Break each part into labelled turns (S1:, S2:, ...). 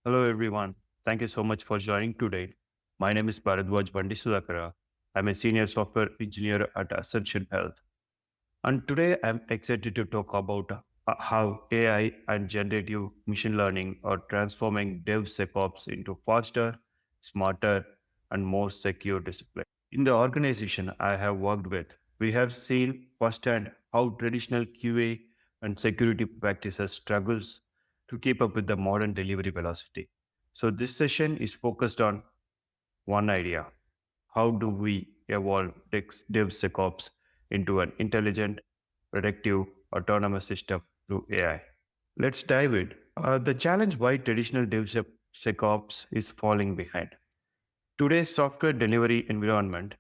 S1: Hello, everyone. Thank you so much for joining today. My name is Baradwaj Bandi Sudakara. I'm a senior software engineer at Ascension Health. And today I'm excited to talk about how AI and generative machine learning are transforming DevSecOps into faster, smarter, and more secure discipline. In the organization I have worked with, we have seen firsthand how traditional QA and security practices struggles to keep up with the modern delivery velocity. So this session is focused on one idea. How do we evolve DevSecOps into an intelligent, predictive, autonomous system through AI? Let's dive in. The challenge why traditional DevSecOps is falling behind. Today's software delivery environment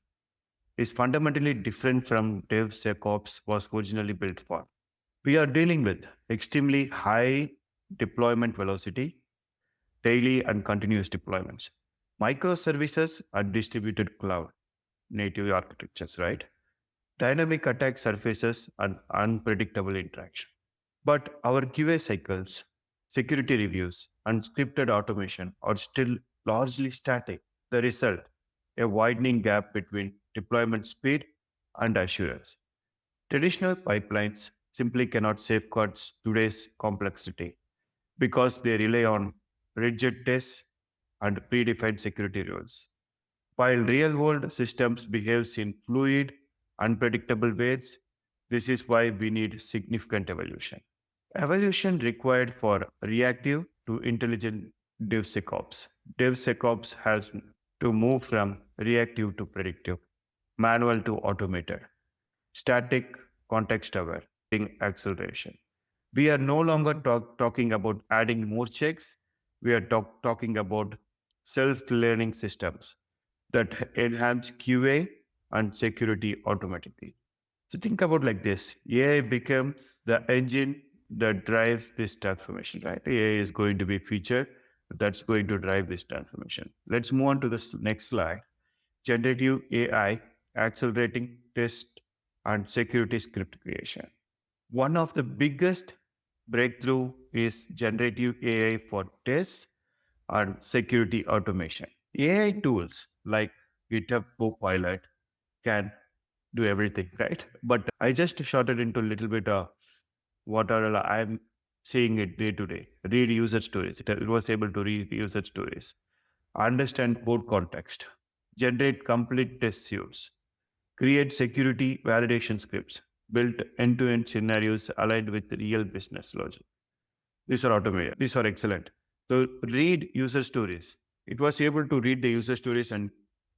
S1: is fundamentally different from DevSecOps was originally built for. We are dealing with extremely high deployment velocity, daily and continuous deployments, microservices and distributed cloud native architectures, right? Dynamic attack surfaces and unpredictable interaction. But our QA cycles, security reviews, and scripted automation are still largely static. The result, a widening gap between deployment speed and assurance. Traditional pipelines simply cannot safeguard today's complexity because they rely on rigid tests and predefined security rules. While real-world systems behaves in fluid, unpredictable ways, this is why we need significant evolution. Evolution required for reactive to intelligent DevSecOps. DevSecOps has to move from reactive to predictive, manual to automated, static, context aware, acceleration. We are no longer talking about adding more checks. We are talking about self-learning systems that enhance QA and security automatically. So think about like this. AI becomes the engine that drives this transformation, right? AI is going to be a feature that's going to drive this transformation. Let's move on to the next slide. Generative AI accelerating test and security script creation. One of the biggest breakthrough is generative AI for tests and security automation. AI tools like GitHub Copilot can do everything, right? But I just shot it into a little bit of what are I'm seeing it day to day. Read user stories. It was able to read user stories, understand code context, generate complete test suites, create security validation scripts, build end-to-end scenarios aligned with real business logic. These are automated. These are excellent. So read user stories. It was able to read the user stories and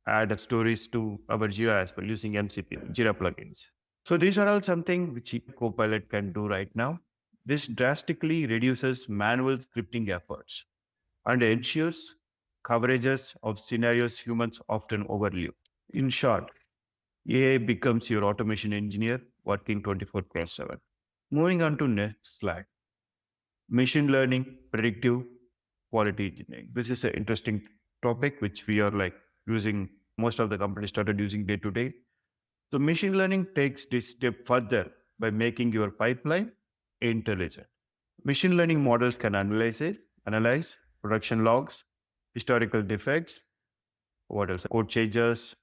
S1: add stories to our Jira as well using MCP, Jira plugins. So these are all something which Copilot can do right now. This drastically reduces manual scripting efforts and ensures coverages of scenarios humans often overlook. In short, AI becomes your automation engineer working 24/7. Moving on to next slide. Machine learning, predictive quality engineering. This is an interesting topic which we are like using. Most of the companies started using day to day. So machine learning takes this step further by making your pipeline intelligent. Machine learning models can analyze production logs, historical defects, what else? Code changes,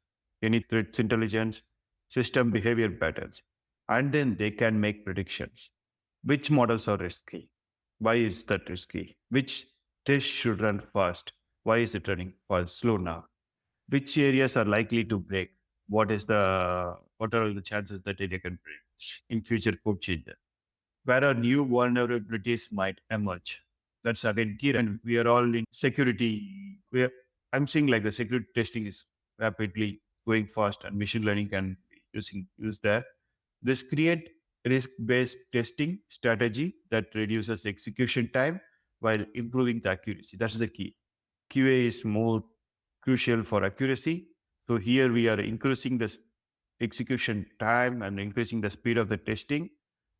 S1: any threats intelligence, system behavior patterns. And then they can make predictions. Which models are risky? Why is that risky? Which test should run fast? Why is it running fast, slow now? Which areas are likely to break? What are all the chances that they can break in future code changes? Where are new vulnerabilities might emerge? That's again key. And we are all in security. I'm seeing like the security testing is rapidly going fast and machine learning can use there. This create risk-based testing strategy that reduces execution time while improving the accuracy. That's the key. QA is more crucial for accuracy. So here we are increasing the execution time and increasing the speed of the testing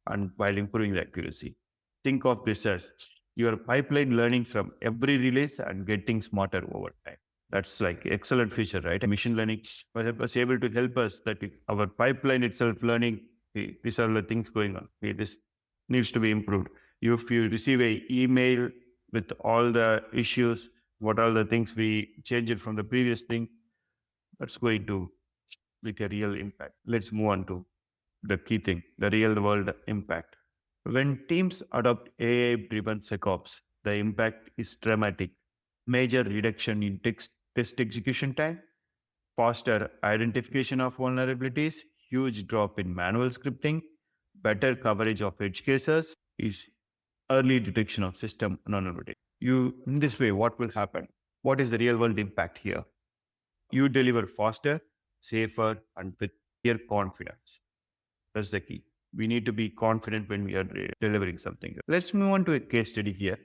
S1: and while improving the accuracy. Think of this as your pipeline learning from every release and getting smarter over time. That's like excellent feature, right? Machine learning was able to help us that if our pipeline itself learning, hey, these are the things going on. Hey, this needs to be improved. If you receive a email with all the issues, what are the things we change it from the previous thing, that's going to make a real impact. Let's move on to the key thing, the real world impact. When teams adopt AI driven SecOps, the impact is dramatic. Major reduction in test execution time, faster identification of vulnerabilities, huge drop in manual scripting, better coverage of edge cases, is early detection of system vulnerability. In this way, what will happen? What is the real world impact here? You deliver faster, safer, and with clear confidence. That's the key. We need to be confident when we are delivering something. Let's move on to a case study here.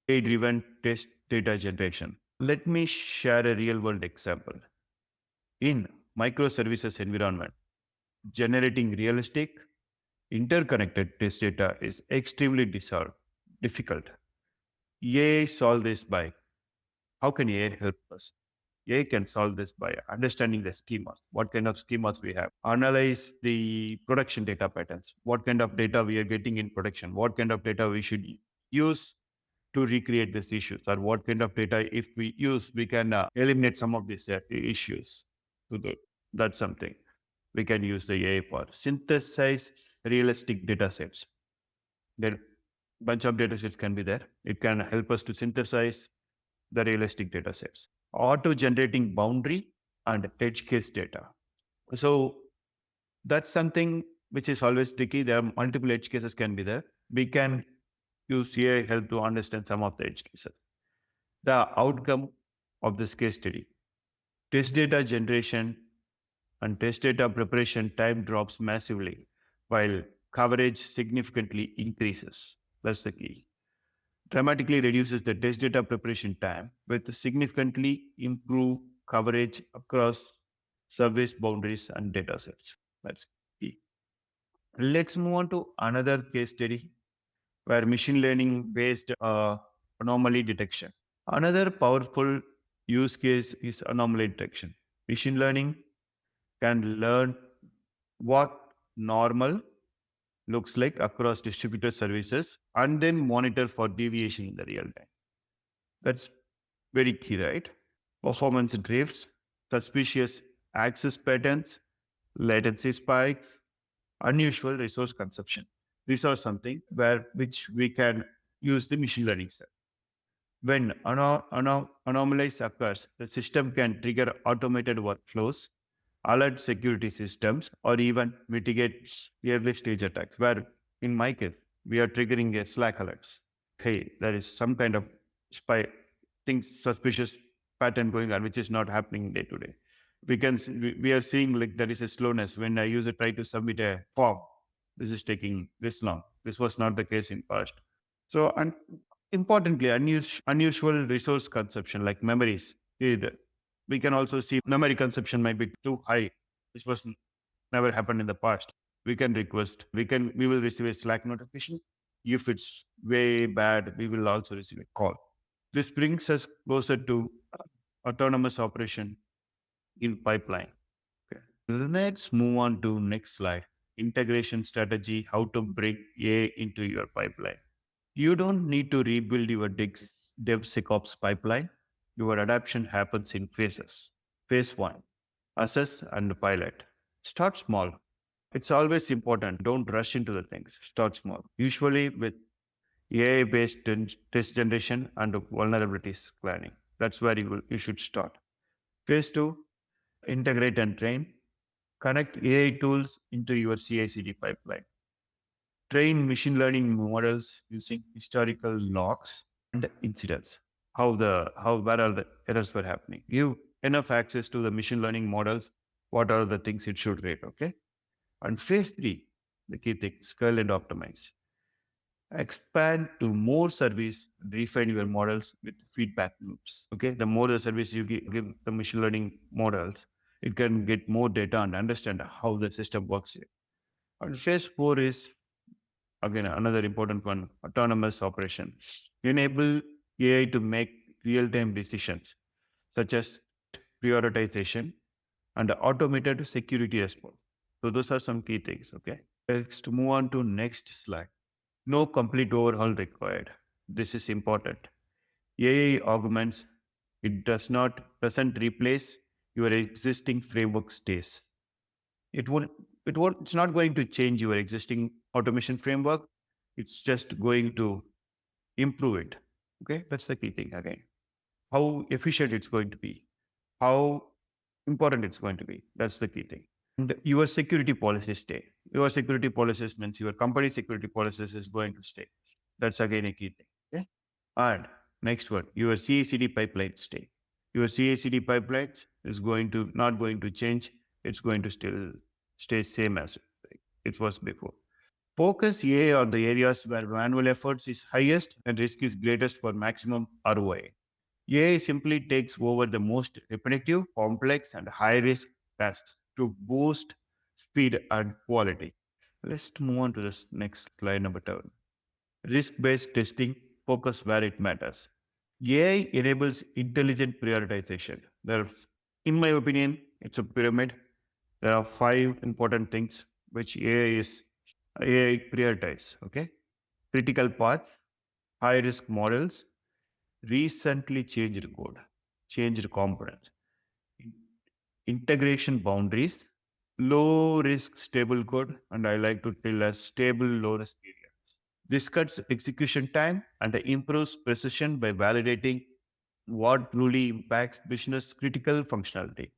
S1: AI-driven test data generation. Let me share a real-world example. In microservices environment, generating realistic, interconnected test data is extremely difficult. AI solve this by how can AI help us? AI can solve this by understanding the schemas, what kind of schemas we have, analyze the production data patterns, what kind of data we are getting in production, what kind of data we should use to recreate these issues, or what kind of data, if we use, we can eliminate some of these issues. So that's something we can use the AI for. Synthesize realistic data sets. There bunch of data sets can be there. It can help us to synthesize the realistic data sets. Auto generating boundary and edge case data. So that's something which is always tricky. There are multiple edge cases can be there. We can use AI help to understand some of the edge cases. The outcome of this case study. Test data generation and test data preparation time drops massively while coverage significantly increases. That's the key. Dramatically reduces the test data preparation time with significantly improved coverage across service boundaries and data sets. That's key. Let's move on to another case study where machine learning based anomaly detection. Another powerful use case is anomaly detection. Machine learning can learn what normal looks like across distributed services and then monitor for deviation in the real time. That's very key, right? Performance drifts, suspicious access patterns, latency spikes, unusual resource consumption. These are something which we can use the machine learning set. When anomalies occurs, the system can trigger automated workflows, alert security systems, or even mitigate early stage attacks. Where in my case, we are triggering a Slack alerts. Hey, there is some kind of spy things suspicious pattern going on, which is not happening day to day. We are seeing like there is a slowness when I use it, try to submit a form. This is taking this long. This was not the case in past. So, and importantly, unusual resource consumption like memories. We can also see memory consumption might be too high. This was never happened in the past. We will receive a Slack notification. If it's way bad, we will also receive a call. This brings us closer to autonomous operation in pipeline. Okay. Let's move on to next slide. Integration strategy, how to bring AI into your pipeline. You don't need to rebuild your DevSecOps pipeline. Your adoption happens in phases. Phase one, assess and pilot. Start small. It's always important. Don't rush into the things. Start small. Usually with AI-based test generation and vulnerabilities scanning. That's where you should start. Phase two, integrate and train. Connect AI tools into your CI/CD pipeline. Train machine learning models using historical logs and incidents. Where are the errors were happening? Give enough access to the machine learning models. What are the things it should rate? Okay. And phase three, the key thing, scale and optimize. Expand to more service, refine your models with feedback loops. Okay. The more the service you give the machine learning models, it can get more data and understand how the system works here. And phase four is again another important one, autonomous operation. Enable AI to make real-time decisions such as prioritization and automated security response. So those are some key things. Okay. Let's move on to next slide. No complete overhaul required. This is important. AI augments, it doesn't replace your existing framework stays. It won't, it's not going to change your existing automation framework. It's just going to improve it. Okay, that's the key thing again. How efficient it's going to be, how important it's going to be. That's the key thing. And your security policies stay. Your security policies means your company security policies is going to stay. That's again a key thing. Okay. And next one, your CI/CD pipeline stay. Your CI/CD pipelines is going to not going to change. It's going to still stay same as it was before. Focus AI on the areas where manual efforts is highest and risk is greatest for maximum ROI. AI simply takes over the most repetitive, complex, and high risk tasks to boost speed and quality. Let's move on to this next slide number 7. Risk based testing, focus where it matters. AI enables intelligent prioritization. In my opinion, it's a pyramid. There are 5 important things which AI prioritize. Okay, critical paths, high risk models, recently changed code, changed components, integration boundaries, low risk stable code, and I like to tell a stable low risk area. This cuts execution time and improves precision by validating what truly impacts business critical functionality.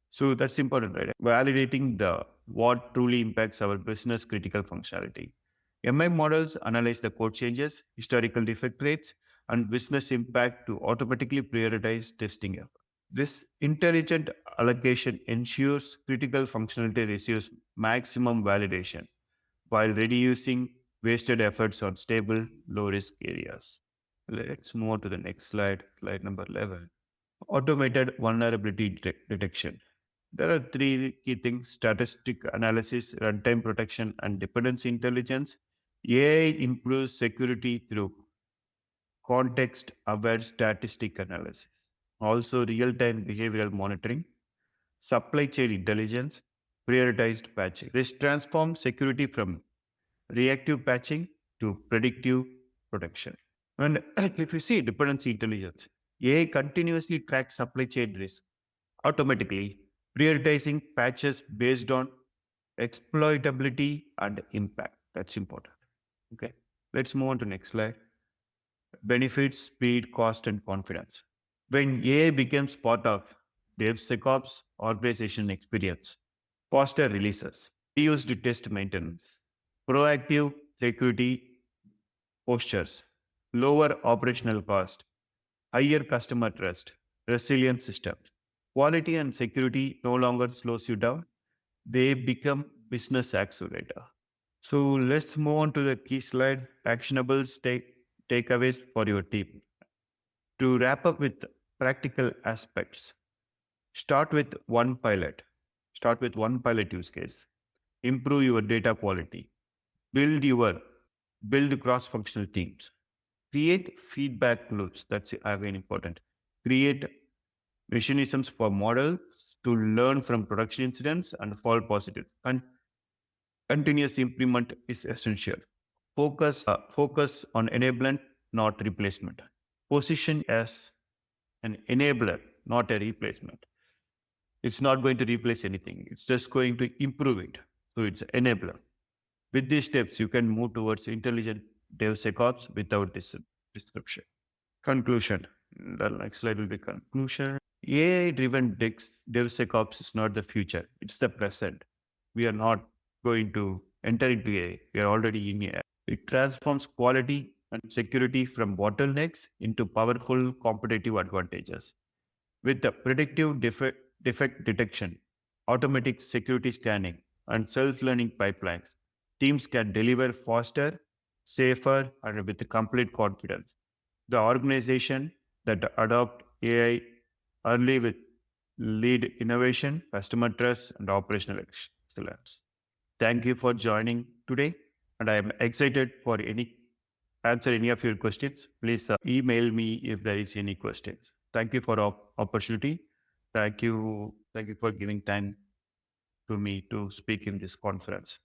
S1: So that's important, right? Validating the what truly impacts our business critical functionality. MI models analyze the code changes, historical defect rates, and business impact to automatically prioritize testing effort. This intelligent allocation ensures critical functionality receives maximum validation while reducing wasted efforts on stable, low risk areas. Let's move on to the next slide, slide number 11. Automated vulnerability detection. There are 3 key things: statistic analysis, runtime protection, and dependency intelligence. AI improves security through context aware statistic analysis, also real time behavioral monitoring, supply chain intelligence, prioritized patching. This transforms security from reactive patching to predictive protection. And if you see dependency intelligence, AI continuously tracks supply chain risk automatically, prioritizing patches based on exploitability and impact. That's important. Okay. Let's move on to next slide. Benefits, speed, cost, and confidence. When AI becomes part of DevSecOps organization experience, faster releases, reused test maintenance, proactive security postures, lower operational cost, higher customer trust, resilient systems. Quality and security no longer slows you down. They become business accelerator. So let's move on to the key slide, actionables takeaways for your team. To wrap up with practical aspects, start with one pilot. Start with one pilot use case. Improve your data quality. Build your build cross-functional teams. Create feedback loops. That's again important. Create mechanisms for models to learn from production incidents and fall positives. And continuous improvement is essential. Focus on enablement, not replacement. Position as an enabler, not a replacement. It's not going to replace anything. It's just going to improve it. So it's an enabler. With these steps, you can move towards intelligent DevSecOps without this description. Conclusion. The next slide will be conclusion. AI-driven DevSecOps is not the future. It's the present. We are not going to enter into AI. We are already in AI. It transforms quality and security from bottlenecks into powerful competitive advantages. With the predictive defect detection, automatic security scanning, and self-learning pipelines, teams can deliver faster, safer, and with complete confidence. The organization that adopt AI early with lead innovation, customer trust, and operational excellence. Thank you for joining today, and I am excited for answer any of your questions. Please email me if there is any questions. Thank you for opportunity. Thank you for giving time to me to speak in this conference.